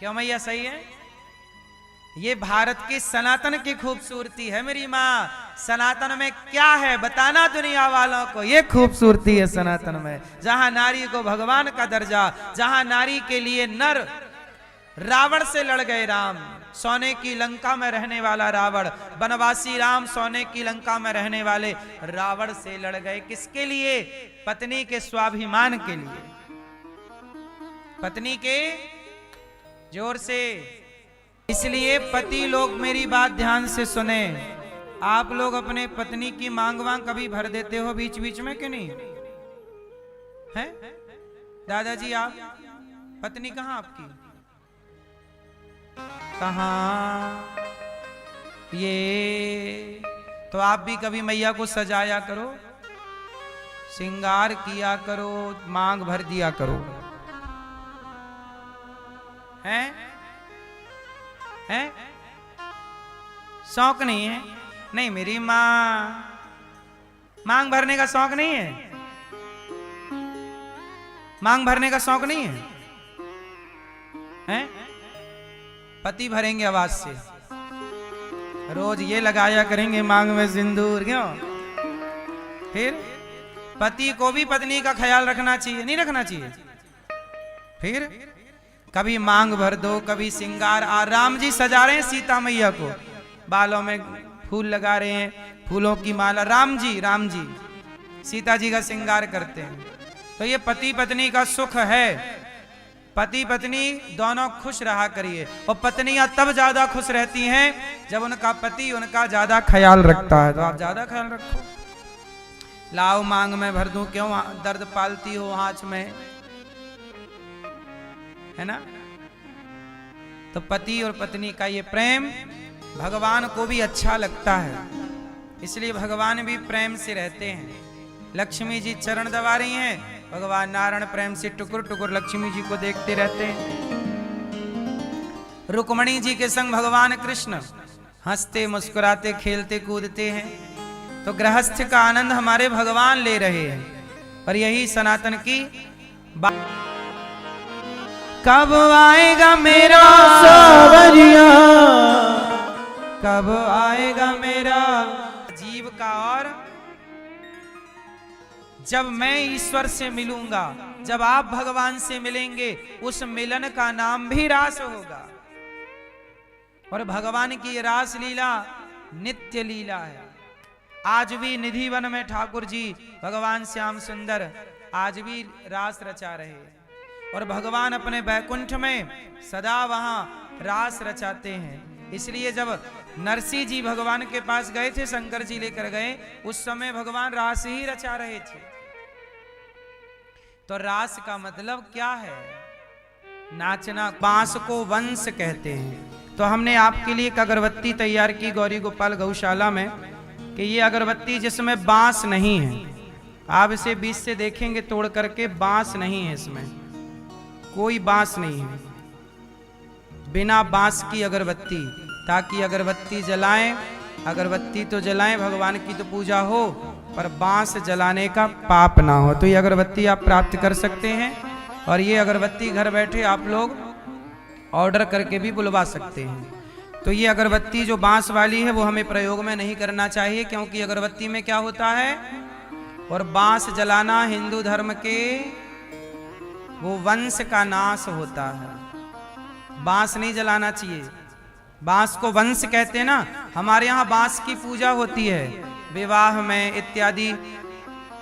क्यों मैया सही है? ये भारत की सनातन की खूबसूरती है मेरी माँ। सनातन में क्या है बताना दुनिया वालों को। ये खूबसूरती है सनातन में, जहां नारी को भगवान का दर्जा, जहां नारी के लिए नर रावण से लड़ गए राम, सोने की लंका में रहने वाला रावण, वनवासी राम सोने की लंका में रहने वाले रावण से लड़ गए। किसके लिए? पत्नी के स्वाभिमान के लिए, पत्नी के जोर से। इसलिए पति लोग मेरी बात ध्यान से सुने। आप लोग अपने पत्नी की मांग वांग कभी भर देते हो बीच बीच में कि नहीं है? दादाजी आप पत्नी कहाँ आपकी? कहाँ? ये तो आप भी कभी मैया को सजाया करो, श्रृंगार किया करो, मांग भर दिया करो। हैं? हैं? शौक नहीं है? नहीं मेरी मां, मांग भरने का शौक नहीं है? मांग भरने का शौक नहीं है? हैं? पति भरेंगे आवाज से, रोज ये लगाया करेंगे मांग में सिंदूर। क्यों? फिर पति को भी पत्नी का ख्याल रखना चाहिए, नहीं रखना चाहिए? फिर कभी मांग भर दो, कभी श्रृंगार। राम जी सजा रहे हैं सीता मैया को, बालों में फूल लगा रहे हैं, फूलों की माला। राम जी सीता जी का श्रृंगार करते हैं। तो ये पति पत्नी का सुख है। पति पत्नी दोनों खुश रहा करिए। और पत्नियां तब ज्यादा खुश रहती हैं जब उनका पति उनका ज्यादा ख्याल रखता है। तो आप ज्यादा ख्याल रखो। लाओ मांग में भर दूं, क्यों दर्द पालती हो आंच में, है ना? तो पति और पत्नी का ये प्रेम भगवान को भी अच्छा लगता है, इसलिए भगवान भी प्रेम से रहते हैं। लक्ष्मी जी चरण दबा रही हैं, भगवान नारायण प्रेम से टुकुर टुकुर लक्ष्मी जी को देखते रहते हैं। रुक्मणी जी के संग भगवान कृष्ण हंसते मुस्कुराते खेलते कूदते हैं। तो गृहस्थ का आनंद हमारे भगवान ले रहे हैं। पर यही सनातन की बात। कब आएगा मेरा सावरिया, कब आएगा मेरा जीव का। और जब मैं ईश्वर से मिलूंगा, जब आप भगवान से मिलेंगे, उस मिलन का नाम भी रास होगा। और भगवान की रास लीला नित्य लीला है। आज भी निधि वन में ठाकुर जी भगवान श्याम सुंदर आज भी रास रचा रहे हैं। और भगवान अपने बैकुंठ में सदा वहां रास रचाते हैं। इसलिए जब नरसिंह जी भगवान के पास गए थे, शंकर जी लेकर गए, उस समय भगवान रास ही रचा रहे थे। तो रास का मतलब क्या है? नाचना। बांस को वंश कहते हैं। तो हमने आपके लिए एक अगरबत्ती तैयार की गौरी गोपाल गौशाला में, कि ये अगरबत्ती जिसमें बांस नहीं है। आप इसे बीच से देखेंगे तोड़ करके, बांस नहीं है, इसमें कोई बांस नहीं है। बिना बांस की अगरबत्ती, ताकि अगरबत्ती जलाएं। अगरबत्ती तो जलाएं, भगवान की तो पूजा हो, पर बांस जलाने का पाप ना हो। तो ये अगरबत्ती आप प्राप्त कर सकते हैं। और ये अगरबत्ती घर बैठे आप लोग ऑर्डर करके भी बुलवा सकते हैं। तो ये अगरबत्ती जो बांस वाली है वो हमें प्रयोग में नहीं करना चाहिए, क्योंकि अगरबत्ती में क्या होता है, और बांस जलाना हिंदू धर्म के वो वंश का नाश होता है। बांस नहीं जलाना चाहिए। बांस को वंश कहते हैं ना। हमारे यहाँ बांस की पूजा होती है विवाह में इत्यादि।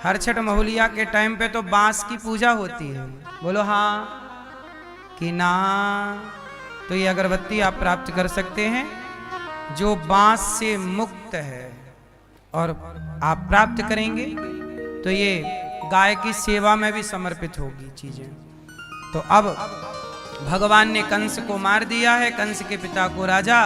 हर छठ महुलिया के टाइम पे तो बांस की पूजा होती है। बोलो हाँ कि ना? तो ये अगरबत्ती आप प्राप्त कर सकते हैं जो बांस से मुक्त है। और आप प्राप्त करेंगे तो ये गाय की सेवा में भी समर्पित होगी चीजें। तो अब भगवान ने कंस को मार दिया है। कंस के पिता को राजा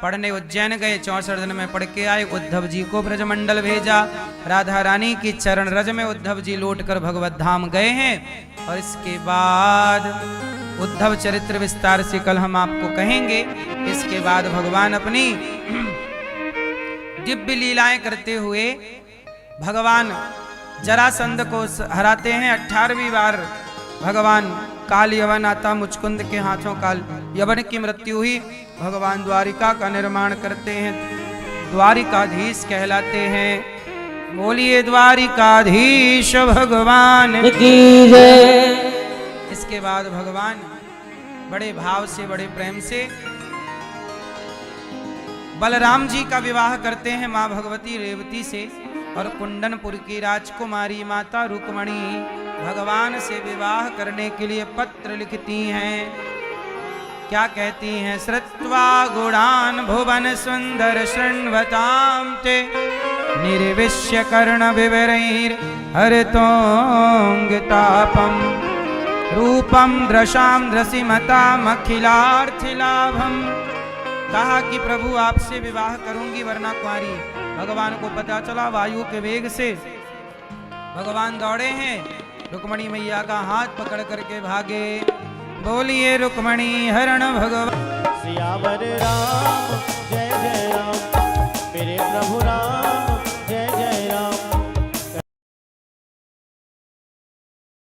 पढ़ने उज्जैन गए, 64 दिन में पढ़ के आए। उद्धव जी को ब्रजमंडल भेजा। राधा रानी की चरण रज में उद्धव जी लौट कर भगवत धाम गए हैं। और इसके बाद उद्धव चरित्र विस्तार से कल हम आपको कहेंगे। इसके बाद भगवान अपनी दिव्य लीलाएं करते हुए भगवान जरासंध को हराते हैं। 18वीं बार भगवान काल यवन आता, मुचकुंद के हाथों काल यवन की मृत्यु हुई। भगवान द्वारिका का निर्माण करते हैं, द्वारिकाधीश कहलाते हैं। बोलिए द्वारिकाधीश भगवान की जय। इसके बाद भगवान बड़े भाव से, बड़े प्रेम से बलराम जी का विवाह करते हैं मां भगवती रेवती से, और कुंडनपुर की राजकुमारी माता रुक्मणी भगवान से विवाह करने के लिए पत्र लिखती हैं। क्या कहती हैं? श्रुत्वा गुणान भुवन सुंदर शृण्वतां ते निर्विश्य कर्ण विवरैर हरतोंगतापम रूपम दृशाम दृशिमताम अखिलार्थिलाभम। कहा कि प्रभु आपसे विवाह करूंगी वरना कुंवारी। भगवान को पता चला, वायु के वेग से भगवान दौड़े हैं, रुक्मणी मैया का हाथ पकड़ करके भागे। बोलिए रुक्मणी हरण भगवान। सियावर राम जय जय राम, मेरे प्रभु राम